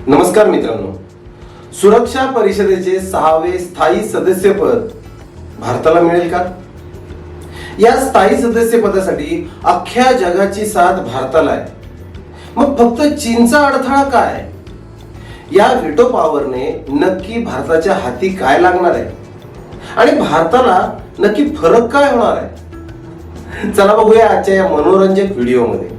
नमस्कार मित्रांनो, सुरक्षा परिषदेचे 6वे स्थायी सदस्यपद भारताला मिळेल का? या स्थायी सदस्यपदासाठी अख्ख्या जगाची साथ भारताला आहे. मग फक्त चीनचा अडथळा काय? या व्हीटो पॉवरने नक्की भारताच्या हाती काय लागणार आहे आणि भारताला नक्की फरक काय होणार आहे? चला बघूया आजच्या या मनोरंजक व्हिडिओमध्ये.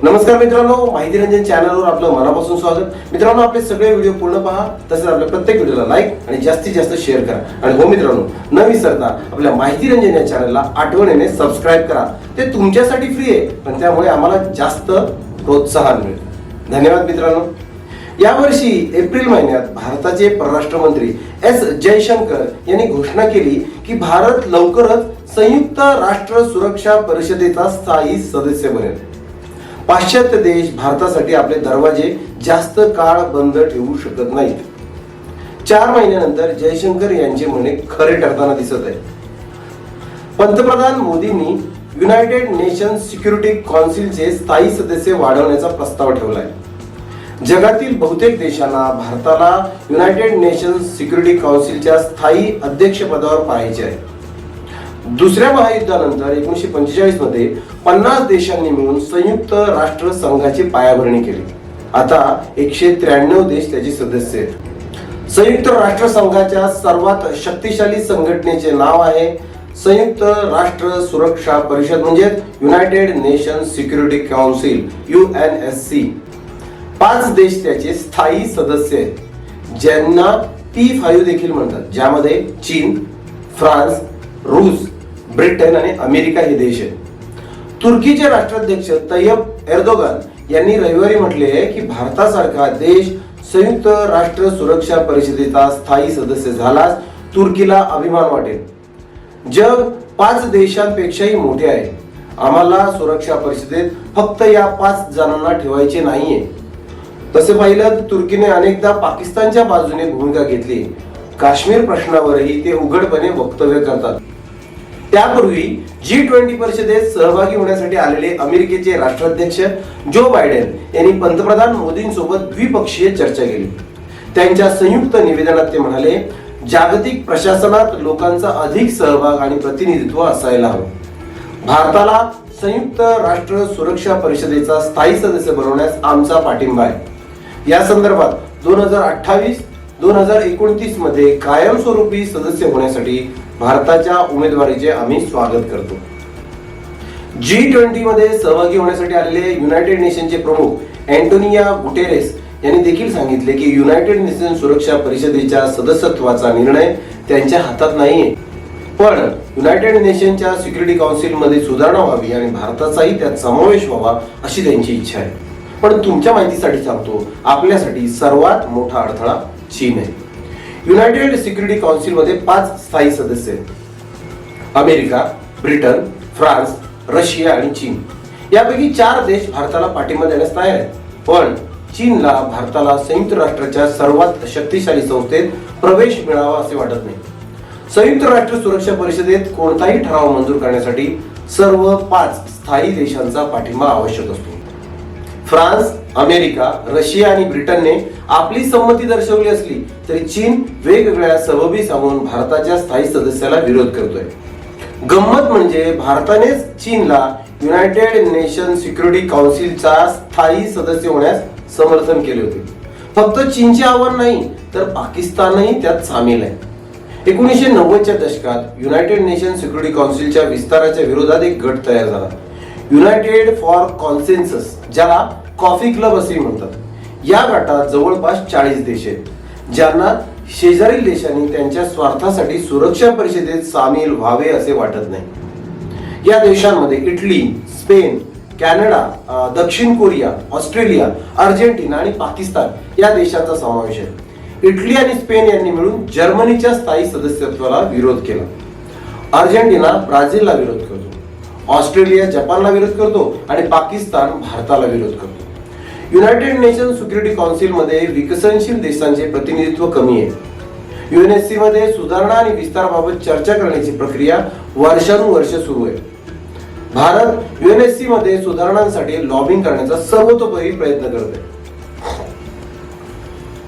नमस्कार मित्रांनो, माहिती रंजन चॅनलवर आपलं मनापासून स्वागत. मित्रांनो, आपले सगळे व्हिडिओ पूर्ण पहा, तसेच आपल्या प्रत्येक व्हिडिओला लाईक आणि जास्तीत जास्त शेअर करा. आणि हो मित्रांनो, न विसरता आपल्या माहिती रंजन या चॅनलला आठवणीने सबस्क्राईब करा. ते तुमच्यासाठी फ्री आहे, पण त्यामुळे आम्हाला जास्त प्रोत्साहन मिळेल. धन्यवाद मित्रांनो. यावर्षी एप्रिल महिन्यात भारताचे परराष्ट्र मंत्री एस जयशंकर यांनी घोषणा केली की भारत लवकरच संयुक्त राष्ट्र सुरक्षा परिषदेचा स्थायी सदस्य बनेल. पाश्चात्य देश भारतासाठी आपले दरवाजे जास्त काळ बंद ठेवू शकत नाहीत. 4 महिन्यानंतर जयशंकर यांचे म्हणणे खरे ठरताना दिसत आहे. पंतप्रधान मोदींनी युनायटेड नेशन्स सिक्युरिटी काउन्सिलचे स्थायी सदस्य वाढवण्याचा प्रस्ताव ठेवलाय. जगातील बहुतेक देशांना भारताला युनायटेड नेशन्स सिक्युरिटी काउन्सिलच्या स्थायी अध्यक्षपदावर पाहायचे आहे. दुसऱ्या महायुद्धानंतर 1945 मध्ये 50 देशांनी मिळून संयुक्त राष्ट्र संघाची पायाभरणी केली. आता 193 देश त्याचे सदस्य आहेत. संयुक्त राष्ट्र संघाच्या सर्वात शक्तिशाली संघटनेचे नाव आहे संयुक्त राष्ट्र सुरक्षा परिषद, म्हणजे United nations security council, UNSC. 5 देश त्याचे स्थायी सदस्य आहेत, ज्यांना P5 देखील म्हणतात, ज्यामध्ये चीन, फ्रान्स, रूस, ब्रिटन आणि अमेरिका हे देश आहेत. तुर्कीचे राष्ट्राध्यक्ष तय्यप एर्दोगान यांनी रविवारी म्हटले की भारतासारखा देश संयुक्त राष्ट्र सुरक्षा परिषदेचा स्थायी सदस्य झाल्यास तुर्कीला अभिमान वाटेल. जग 5 देशांपेक्षाही मोठे आहे. आम्हाला सुरक्षा परिषदेत फक्त या 5 जणांना ठेवायचे नाहीये. तसे पाहिलं तर तुर्कीने अनेकदा पाकिस्तानच्या बाजूने भूमिका घेतली. काश्मीर प्रश्नावरही ते उघडपणे वक्तव्य करतात. त्यापूर्वी G20 परिषदेत सहभागी होण्यासाठी आलेले अमेरिकेचे राष्ट्राध्यक्ष जो बायडेन यांनी पंतप्रधान मोदींसोबत द्विपक्षीय चर्चा केली. त्यांच्या संयुक्त निवेदनात ते म्हणाले, जागतिक प्रशासनात लोकांचा अधिक सहभाग आणि प्रतिनिधित्व असायला हवं. भारताला संयुक्त राष्ट्र सुरक्षा परिषदेचा स्थायी सदस्य बनवण्यास आमचा पाठिंबा आहे. या संदर्भात 2028-2029 मध्ये कायमस्वरूपी सदस्य होण्यासाठी भारताच्या उमेदवारीचे आम्ही स्वागत करतो. G20 मध्ये सहभागी होण्यासाठी आलेले युनायटेड नेशनचे प्रमुख अँटोनियो गुटेरेस यांनी देखील सांगितले की युनायटेड नेशन सुरक्षा परिषदेच्या सदस्यत्वाचा निर्णय त्यांच्या हातात नाहीये, पण युनायटेड नेशनच्या सिक्युरिटी काउन्सिल मध्ये सुधारणा व्हावी आणि भारताचाही त्यात समावेश व्हावा अशी त्यांची इच्छा आहे. पण तुमच्या माहितीसाठी सांगतो, आपल्यासाठी सर्वात मोठा अडथळा चीन आहे. युनायटेड सिक्युरिटी काउन्सिल मध्ये 5 स्थायी सदस्य आहेत: अमेरिका, ब्रिटन, फ्रान्स, रशिया आणि चीन. यापैकी 4 देश भारताला पाठिंबा देण्यास तयार आहेत, पण चीनला भारताला संयुक्त राष्ट्राच्या सर्वात शक्तिशाली संस्थेत प्रवेश मिळावा असे वाटत नाही. संयुक्त राष्ट्र सुरक्षा परिषदेत कोणताही ठराव मंजूर करण्यासाठी सर्व 5 स्थायी देशांचा पाठिंबा आवश्यक असतो. फ्रान्स, अमेरिका, रशिया आणि ब्रिटनने आपली संमती दर्शवली असली तरी चीन वेगवेगळ्या सबबी सांगून भारताच्या स्थायी सदस्याला विरोध करतोय. गंमत म्हणजे भारतानेच चीनला युनायटेड नेशन सिक्युरिटी काउन्सिलचा स्थायी सदस्य होण्यास समर्थन केले होते. फक्त चीनचे आव्हान नाही तर पाकिस्तानही त्यात सामील आहे. 1990च्या दशकात युनायटेड नेशन सिक्युरिटी काउन्सिलच्या विस्ताराच्या विरोधात एक गट तयार झाला, युनायटेड फॉर कॉन्सेन्सस, ज्याला कॉफी क्लब असे म्हणतात. या गटात जवळपास 40 देश आहेत, ज्यांना शेजारील देशांनी त्यांच्या स्वार्थासाठी सुरक्षा परिषदेत सामील व्हावे असे वाटत नाही. या देशांमध्ये इटली, स्पेन, कॅनडा, दक्षिण कोरिया, ऑस्ट्रेलिया, अर्जेंटिना आणि पाकिस्तान या देशांचा समावेश आहे. इटली आणि स्पेन यांनी मिळून जर्मनीच्या स्थायी सदस्यत्वाला विरोध केला. अर्जेंटिना ब्राझीलला विरोध करतो, ऑस्ट्रेलिया जपानला विरोध करतो आणि पाकिस्तान भारताला विरोध करतो. युनायटेड नेशन सिक्युरिटी काउन्सिल मध्ये विकसनशील देशांचे प्रतिनिधित्व कमी आहे. युएनएससी मध्ये सुधारणा आणि विस्ताराबाबत चर्चा करण्याची प्रक्रिया वर्षानुवर्ष सुरू आहे. भारत युएनएससी मध्ये सुधारणांसाठी लॉबिंग करण्याचा सर्वतोपरी प्रयत्न करत आहे.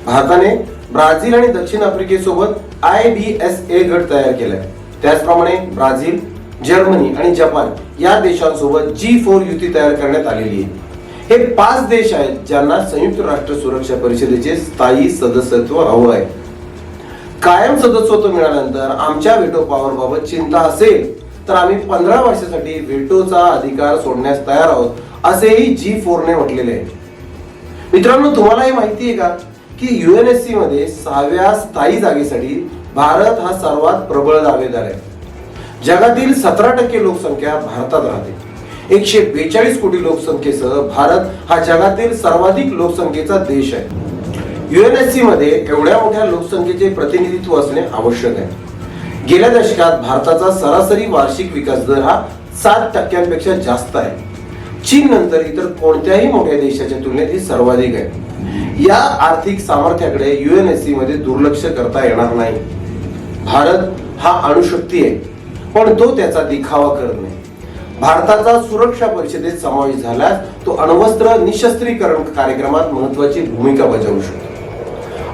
भारताने ब्राझील आणि दक्षिण आफ्रिकेसोबत IBSA गट तयार केलाय. त्याचप्रमाणे ब्राझील, जर्मनी आणि जपान या देशांसोबत G4 युती तयार करण्यात आलेली आहे. हे 5 देश आहेत ज्यांना संयुक्त राष्ट्र सुरक्षा परिषदेचे स्थायी सदस्यत्व हवं आहे. कायम सदस्यत्व मिळाल्यानंतर आमच्या व्हेटो पॉवर बाबत चिंता असेल तर आम्ही 15 वर्षासाठी व्हेटोचा अधिकार सोडण्यास तयार आहोत, असेही G4 ने म्हटलेले आहे. मित्रांनो, तुम्हाला हे माहिती आहे का की युएनएससी मध्ये 6व्या स्थायी जागेसाठी भारत हा सर्वात प्रबळ दावेदार आहे. जगातील 17% लोकसंख्या भारतात राहते. 142 कोटी लोकसंख्येसह भारत हा जगातील सर्वाधिक लोकसंख्येचा देश आहे. युएनएससी मध्ये एवढ्या मोठ्या लोकसंख्येचे प्रतिनिधित्व असणे आवश्यक आहे. गेल्या दशकात भारताचा सरासरी वार्षिक विकास दर हा 7% जास्त आहे. चीन नंतर इतर कोणत्याही मोठ्या देशाच्या तुलनेत हे सर्वाधिक आहे. या आर्थिक सामर्थ्याकडे युएनएससी मध्ये दुर्लक्ष करता येणार नाही. भारत हा अणुशक्ती आहे, पण तो त्याचा दिखावा करत नाही. भारताचा सुरक्षा परिषदेत समावेश झाल्यास तो अण्वस्त्र निशस्त्रीकरण कार्यक्रमात महत्वाची भूमिका बजावू शकतो.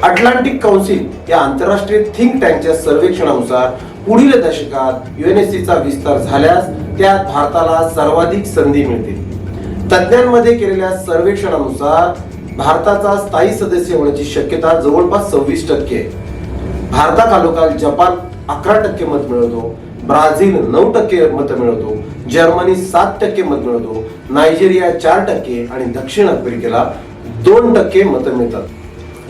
अटलांटिक काउन्सिल या आंतरराष्ट्रीय थिंक टँकच्या सर्वेक्षणानुसार पुढील दशकात युएनएससीचा विस्तार झाल्यास त्यात भारताला सर्वाधिक संधी मिळतील. तज्ञांमध्ये केलेल्या सर्वेक्षणानुसार भारताचा स्थायी सदस्य होण्याची शक्यता जवळपास 26% आहे. भारताखालोखाल जपान 11% मत मिळवतो, ब्राझील 9% मत मिळवतो, जर्मनी 7% मत मिळवतो, नायजेरिया 4% आणि दक्षिण आफ्रिकेला 2% मत मिळतात.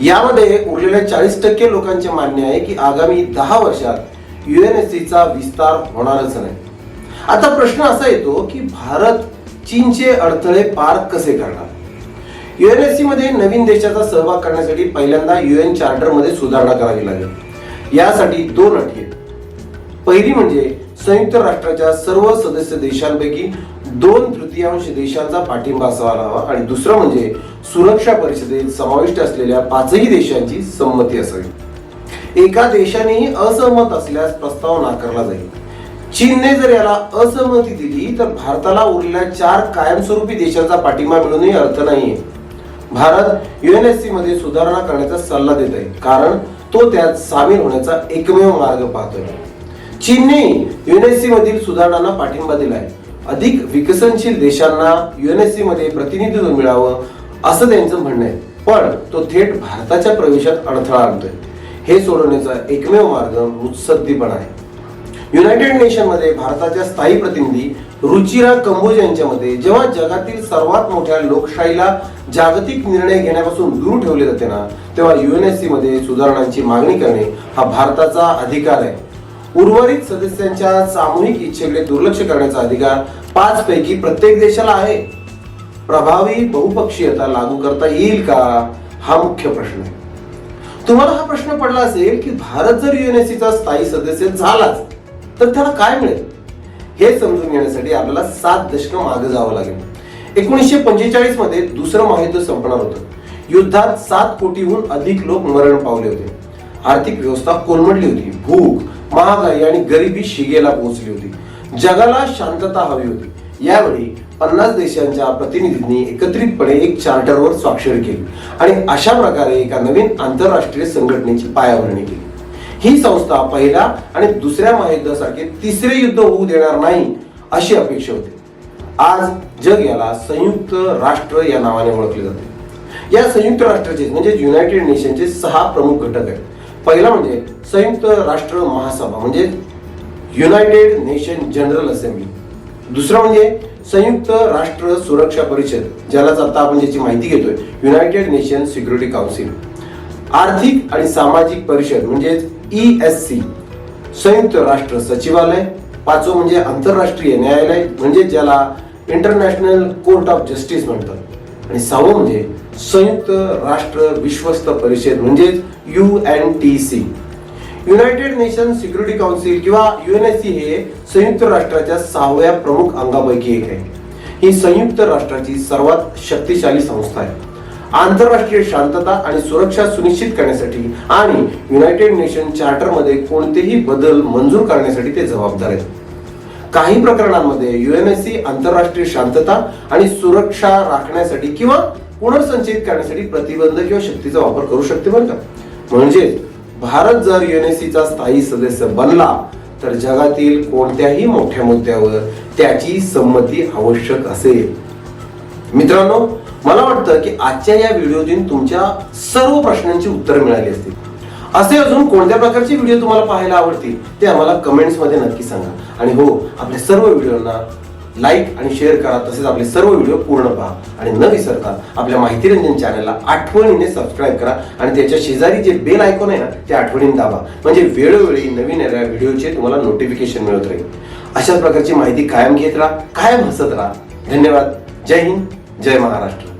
यामध्ये उरलेल्या 40% लोकांचे मान्य आहे की आगामी 10 वर्षात युएनएससीचा विस्तार होणारच नाही. आता प्रश्न असा येतो की भारत चीनचे अडथळे पार कसे करणार? युएनएससी मध्ये नवीन देशाचा सहभाग करण्यासाठी पहिल्यांदा UN चार्टर मध्ये सुधारणा करावी लागेल. यासाठी 2 अटी आहेत. पहिली म्हणजे संयुक्त राष्ट्राच्या सर्व सदस्य देशांपैकी 2/3 देशांचा पाठिंबा असायला हवा आणि दुसरं म्हणजे सुरक्षा परिषदेत समाविष्ट असलेल्या 5ही देशांची संमती असावी. एका देशानेही असहमत असल्यास प्रस्ताव नाकारला जाईल. चीनने जर याला असहमती दिली तर भारताला उरलेल्या 4 कायमस्वरूपी देशांचा पाठिंबा मिळूनही अर्थ नाहीये. भारत युएनएससी मध्ये सुधारणा करण्याचा सल्ला देत आहे कारण तो त्यात सामील होण्याचा एकमेव मार्ग पाहतोय. चीनने युएनएससी मधील सुधारणांना पाठिंबा दिलाय. अधिक विकसनशील देशांना युएनएससी मध्ये प्रतिनिधित्व मिळावं असं त्यांचं म्हणणं आहे, पण तो थेट भारताच्या प्रवेशात अडथळा आणतोय. हे सोडवण्याचा एकमेव मार्ग मुत्सद्दीपणा आहे. युनायटेड नेशन मध्ये भारताच्या स्थायी प्रतिनिधी रुचिरा कंबोज यांच्या मते जेव्हा जगातील सर्वात मोठ्या लोकशाहीला जागतिक निर्णय घेण्यापासून दूर ठेवले जाते ना, तेव्हा युएनएससी मध्ये सुधारणांची मागणी करणे हा भारताचा अधिकार आहे. उर्वरित सदस्यांच्या सामूहिक इच्छेकडे दुर्लक्ष करण्याचा अधिकार 5 पैकी प्रत्येक देशाला आहे. प्रभावी बहुपक्षीयता लागू करता येईल का, हा मुख्य प्रश्न आहे. तुम्हाला हा प्रश्न पडला असेल की भारत जर युएनएससीचा स्थायी सदस्य झालाच तर त्याला काय मिळेल? हे समजून घेण्यासाठी आपल्याला 7 दशकं मागे जावं लागेल. 1945 मध्ये दुसरं महायुद्ध संपणार होतं. युद्धात 7 कोटीहून अधिक लोक मरण पावले होते. आर्थिक व्यवस्था कोलमडली होती. भूक, महागाई आणि गरिबी शिगेला पोहोचली होती. जगाला शांतता हवी होती. यावेळी 50 देशांच्या प्रतिनिधींनी एकत्रितपणे एक चार्टरवर स्वाक्षरी केली आणि अशा प्रकारे एका नवीन आंतरराष्ट्रीय संघटनेची पायाभरणी केली. ही संस्था पहिल्या आणि दुसऱ्या महायुद्धासारखे तिसरे युद्ध होऊ देणार नाही अशी अपेक्षा होती. आज जग याला संयुक्त राष्ट्र या नावाने ओळखले जाते. या संयुक्त राष्ट्राचे म्हणजे युनायटेड नेशनचे 6 प्रमुख घटक आहेत. पहिला म्हणजे संयुक्त राष्ट्र महासभा म्हणजे युनायटेड नेशन जनरल असेंब्ली. दुसरं म्हणजे संयुक्त राष्ट्र सुरक्षा परिषद, ज्यालाच आता आपण ज्याची माहिती घेतोय, युनायटेड नेशन सिक्युरिटी काउन्सिल. आर्थिक आणि सामाजिक परिषद म्हणजे ESC, संयुक्त राष्ट्र सचिवालय. 5वं म्हणजे आंतरराष्ट्रीय न्यायालय म्हणजे ज्याला इंटरनॅशनल कोर्ट ऑफ जस्टिस म्हणतात. आणि 6वं म्हणजे संयुक्त राष्ट्र विश्वस्त परिषद म्हणजे UNTC. United nation security council किंवा युएनएससी हे संयुक्त राष्ट्राच्या 6व्या प्रमुख अंगापैकी एक आहे. ही संयुक्त राष्ट्राची सर्वात शक्तिशाली संस्था आहे. आंतरराष्ट्रीय शांतता आणि सुरक्षा सुनिश्चित करण्यासाठी आणि युनायटेड नेशन चार्टर मध्ये कोणतेही बदल मंजूर करण्यासाठी ते जबाबदार आहेत. काही प्रकरणांमध्ये युएनएससी आंतरराष्ट्रीय शांतता आणि सुरक्षा राखण्यासाठी किंवा पुनर्संचयित करण्यासाठी प्रतिबंध किंवा शक्तीचा वापर करू शकते बरं का. म्हणजे भारत जर युएनएससीचा स्थायी सदस्य बनला तर जगातील कोणत्याही मोठ्या मुद्द्यावर त्याची संमती आवश्यक असेल. मित्रांनो, मला वाटतं की आजच्या या व्हिडिओतून तुमच्या सर्व प्रश्नांची उत्तर मिळाली असतील. असे अजून कोणत्या प्रकारचे व्हिडिओ तुम्हाला पाहायला आवडतील ते आम्हाला कमेंट्स मध्ये नक्की सांगा. आणि हो, आपल्या सर्व व्हिडिओना लाईक आणि शेअर करा. तसेच आपले सर्व व्हिडिओ पूर्ण पहा आणि न विसरता आपल्या माहिती रंजन चॅनलला आठवणीने सबस्क्राईब करा आणि त्याच्या शेजारी जे बेल आयकॉन आहे ना ते आठवणीने दाबा. म्हणजे वेळोवेळी नवीन येणाऱ्या व्हिडिओचे तुम्हाला नोटिफिकेशन मिळत राहील. अशाच प्रकारची माहिती कायम घेत राहा, कायम हसत राहा. धन्यवाद. जय हिंद, जय महाराष्ट्र.